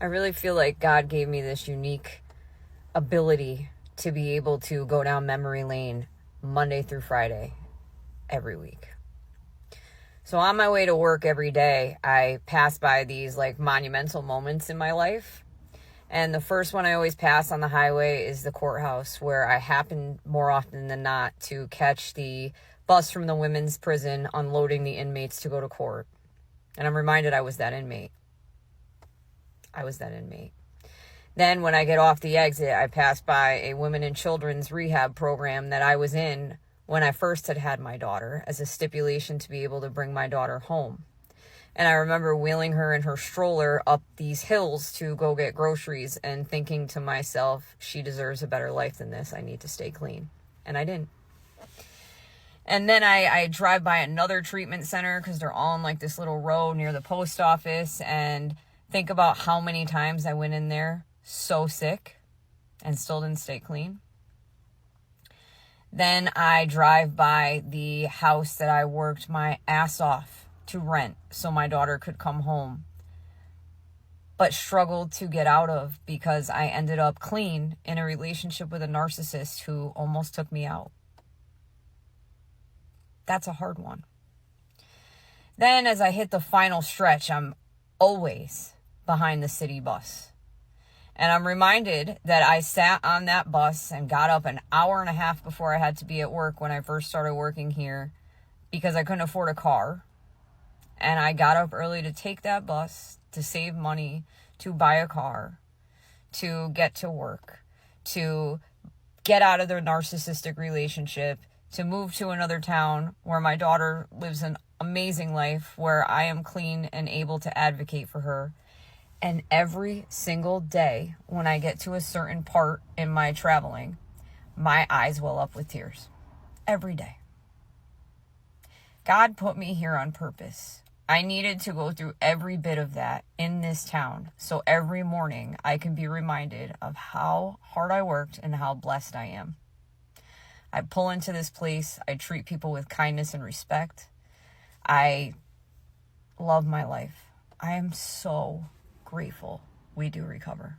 I really feel like God gave me this unique ability to be able to go down memory lane Monday through Friday every week. So on my way to work every day, I pass by these like monumental moments in my life. And the first one I always pass on the highway is the courthouse, where I happen more often than not to catch the bus from the women's prison unloading the inmates to go to court. And I'm reminded I was that inmate. Then when I get off the exit, I pass by a women and children's rehab program that I was in when I first had my daughter, as a stipulation to be able to bring my daughter home. And I remember wheeling her in her stroller up these hills to go get groceries and thinking to myself, she deserves a better life than this. I need to stay clean. And I didn't. And then I drive by another treatment center, because they're all in like this little row near the post office, and think about how many times I went in there so sick and still didn't stay clean. Then I drive by the house that I worked my ass off to rent so my daughter could come home, but struggled to get out of because I ended up clean in a relationship with a narcissist who almost took me out. That's a hard one. Then as I hit the final stretch, I'm always behind the city bus. And I'm reminded that I sat on that bus and got up an hour and a half before I had to be at work when I first started working here, because I couldn't afford a car. And I got up early to take that bus, to save money, to buy a car, to get to work, to get out of their narcissistic relationship, to move to another town where my daughter lives an amazing life, where I am clean and able to advocate for her. And every single day when I get to a certain part in my traveling, my eyes well up with tears. Every day. God put me here on purpose. I needed to go through every bit of that in this town, so every morning I can be reminded of how hard I worked and how blessed I am. I pull into this place. I treat people with kindness and respect. I love my life. I am so grateful we do recover.